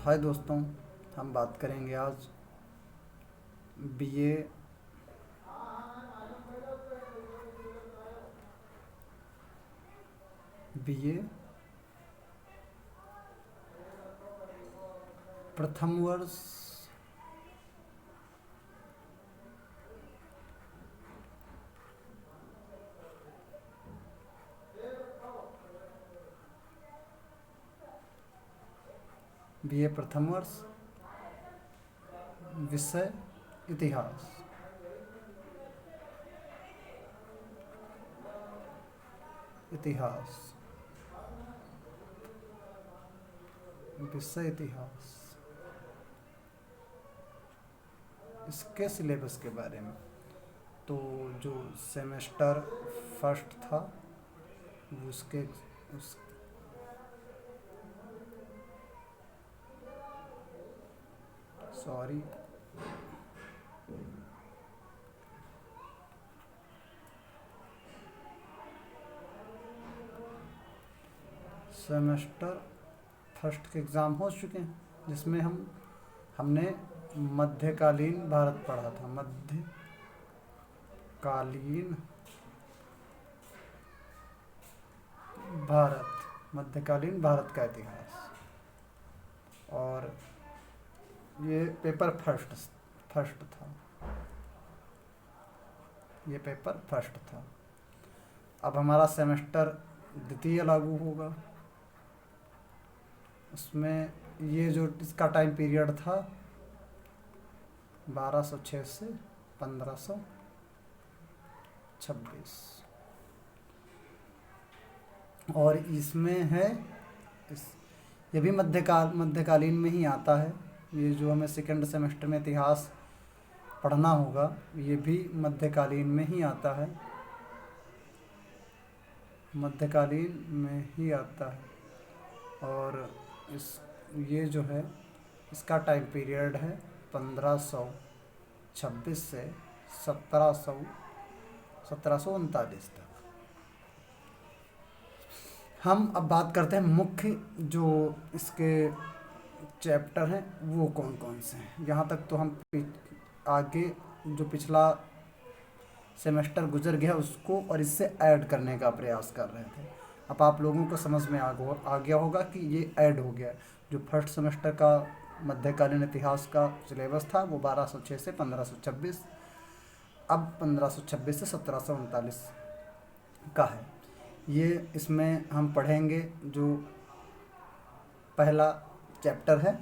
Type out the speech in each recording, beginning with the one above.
हाय दोस्तों, हम बात करेंगे आज बीए बीए प्रथम वर्ष बीए प्रथम वर्ष विषय इतिहास। इतिहास विषय इतिहास, इसके सिलेबस के बारे में। तो जो सेमेस्टर फर्स्ट था उसके उस सॉरी सेमेस्टर फर्स्ट के एग्ज़ाम हो चुके हैं, जिसमें हमने मध्यकालीन भारत पढ़ा था। मध्यकालीन भारत का इतिहास। और ये पेपर फर्स्ट था। ये पेपर फर्स्ट था। अब हमारा सेमेस्टर द्वितीय लागू होगा। उसमें ये जो इसका टाइम पीरियड था 1206 से 1526, और इसमें है ये भी मध्यकालीन में ही आता है। ये जो हमें सेकंड सेमेस्टर में इतिहास पढ़ना होगा ये भी मध्यकालीन में ही आता है। मध्यकालीन में ही आता है। और ये जो है इसका टाइम पीरियड है 1526 से 1739 तक। हम अब बात करते हैं मुख्य जो इसके चैप्टर हैं वो कौन कौन से हैं। यहाँ तक तो हम आगे जो पिछला सेमेस्टर गुजर गया उसको और इससे ऐड करने का प्रयास कर रहे थे। अब आप लोगों को समझ में आ गया होगा कि ये ऐड हो गया। जो फर्स्ट सेमेस्टर का मध्यकालीन इतिहास का सिलेबस था वो 1206 से 1526, अब 1526 से 1739 का है। ये इसमें हम पढ़ेंगे जो पहला चैप्टर है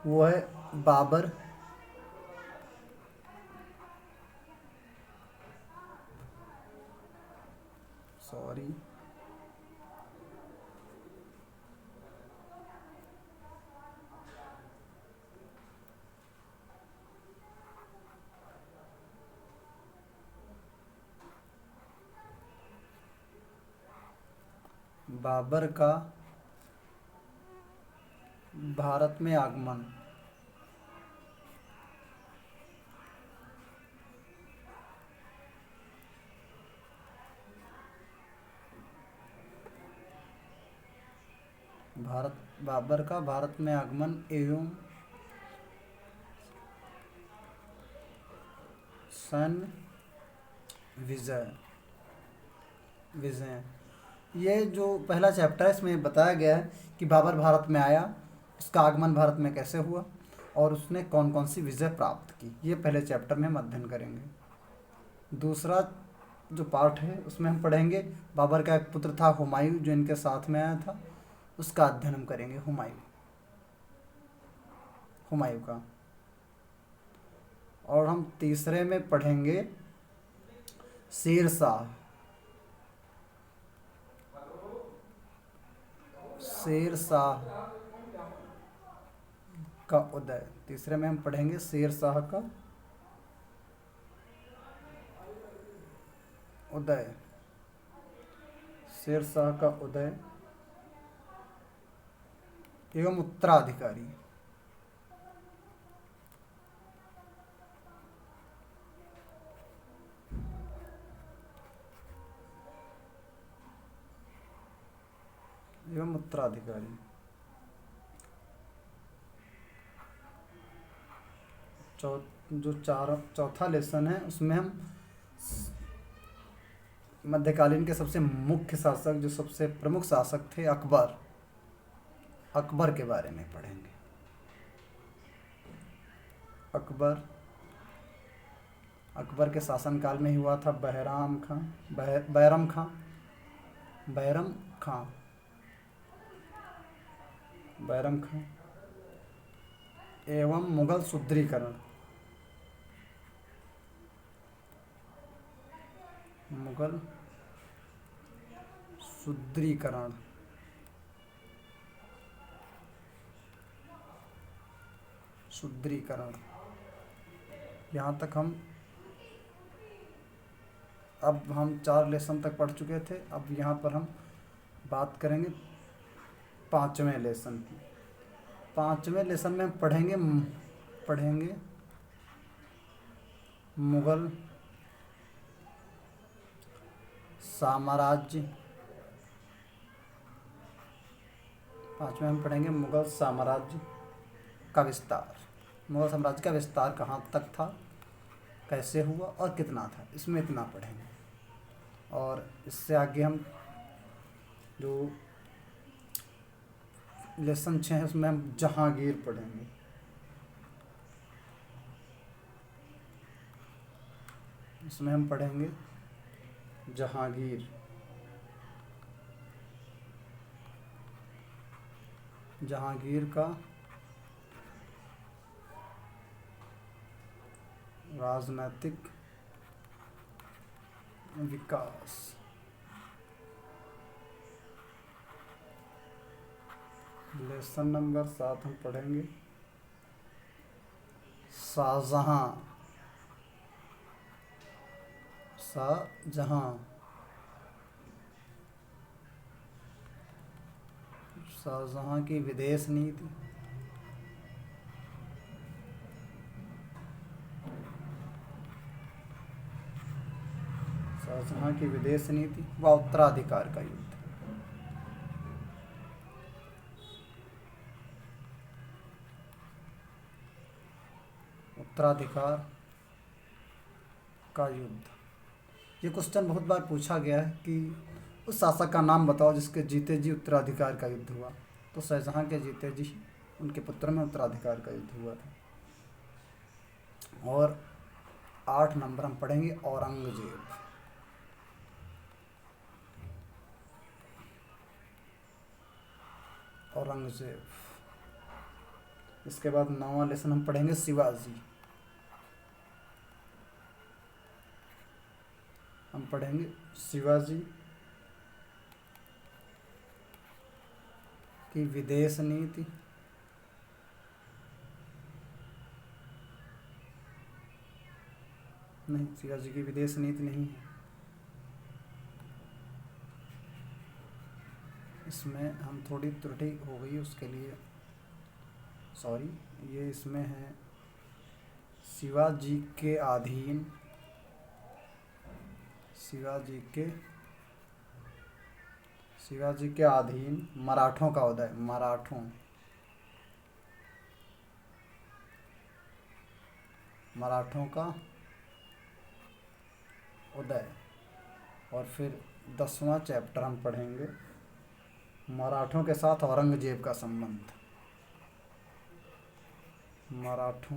वो है बाबर बाबर का भारत में आगमन। बाबर का भारत में आगमन एवं सैन्य विजय। ये जो पहला चैप्टर है इसमें बताया गया है कि बाबर भारत में आया, उसका आगमन भारत में कैसे हुआ और उसने कौन कौन सी विजय प्राप्त की। ये पहले चैप्टर में हम अध्ययन करेंगे। दूसरा जो पार्ट है उसमें हम पढ़ेंगे बाबर का एक पुत्र था हुमायूं जो इनके साथ में आया था, उसका अध्ययन हम करेंगे। हुमायूं का। और हम तीसरे में पढ़ेंगे शेर शाह का उदय। तीसरे में हम पढ़ेंगे शेर शाह का उदय। शेर शाह का उदय एवं उत्तराधिकारी। जो चौथा लेसन है उसमें हम मध्यकालीन के सबसे मुख्य शासक, जो सबसे प्रमुख शासक थे, अकबर, अकबर के बारे में पढ़ेंगे। अकबर, अकबर के शासनकाल में ही हुआ था बैरम खां, बैरम खां, बैरम खां एवं मुगल सुदृढ़ीकरण, मुगल सुदृढ़ीकरण, सुदृढ़ीकरण। यहाँ तक अब हम 4 लेसन तक पढ़ चुके थे। अब यहाँ पर हम बात करेंगे 5वें लेसन की। 5वें लेसन में हम पढ़ेंगे मुगल साम्राज्य। 5वें हम पढ़ेंगे मुगल साम्राज्य का विस्तार। मुगल साम्राज्य का विस्तार कहाँ तक था, कैसे हुआ और कितना था, इसमें इतना पढ़ेंगे। और इससे आगे हम जो लेसन 6 है उसमें हम जहांगीर पढ़ेंगे। इसमें हम पढ़ेंगे जहांगीर, जहांगीर का राजनैतिक विकास। लेसन नंबर 7 हम पढ़ेंगे शाहजहां, शाहजहां, शाहजहां की विदेश नीति। शाहजहां की विदेश नीति व उत्तराधिकार का युद्ध। उत्तराधिकार का युद्ध, ये क्वेश्चन बहुत बार पूछा गया है कि उस शासक का नाम बताओ जिसके जीते जी उत्तराधिकार का युद्ध हुआ। तो शाहजहां के जीते जी उनके पुत्र में उत्तराधिकार का युद्ध हुआ था। और 8 नंबर हम पढ़ेंगे औरंगजेब। औरंगजेब। इसके बाद 9वां लेसन हम पढ़ेंगे शिवाजी। हम पढ़ेंगे शिवाजी की विदेश नीति। नहीं, शिवाजी की विदेश नीति नहीं है, इसमें हम थोड़ी त्रुटि हो गई, उसके लिए सॉरी। ये इसमें है शिवाजी के अधीन, शिवाजी के अधीन मराठों का उदय, मराठों का उदय। और फिर 10वां चैप्टर हम पढ़ेंगे मराठों के साथ औरंगजेब का संबंध। मराठों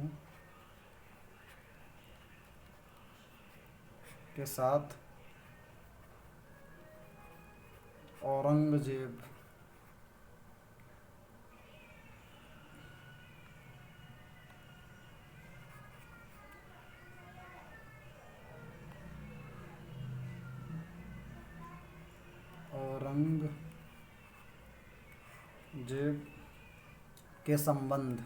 के साथ औरंगजेब के संबंध।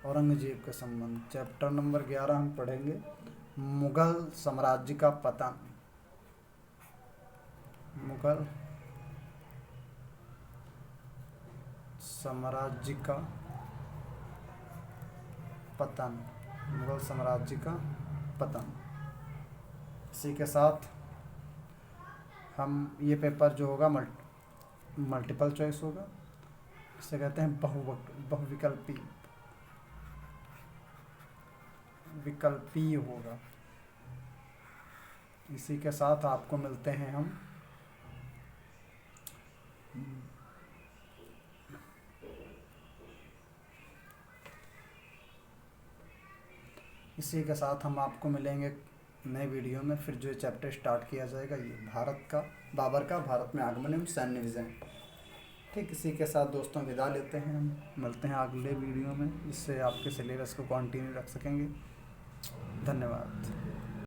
औरंगजेब के संबंध। चैप्टर नंबर 11 हम पढ़ेंगे मुगल साम्राज्य का पतन। मुगल साम्राज्य का पतन, मुगल साम्राज्य का पतन। इसी के साथ हम ये पेपर जो होगा मल्टीपल चॉइस होगा, इसे कहते हैं बहुविकल्पी विकल्पीय होगा। इसी के साथ आपको मिलते हैं हम इसी के साथ हम आपको मिलेंगे नए वीडियो में। फिर जो ये चैप्टर स्टार्ट किया जाएगा, ये बाबर का भारत में आगमन एवं सैन्य विजय। ठीक, इसी के साथ दोस्तों विदा लेते हैं। हम मिलते हैं अगले वीडियो में, जिससे आपके सिलेबस को कंटिन्यू रख सकेंगे। धन्यवाद।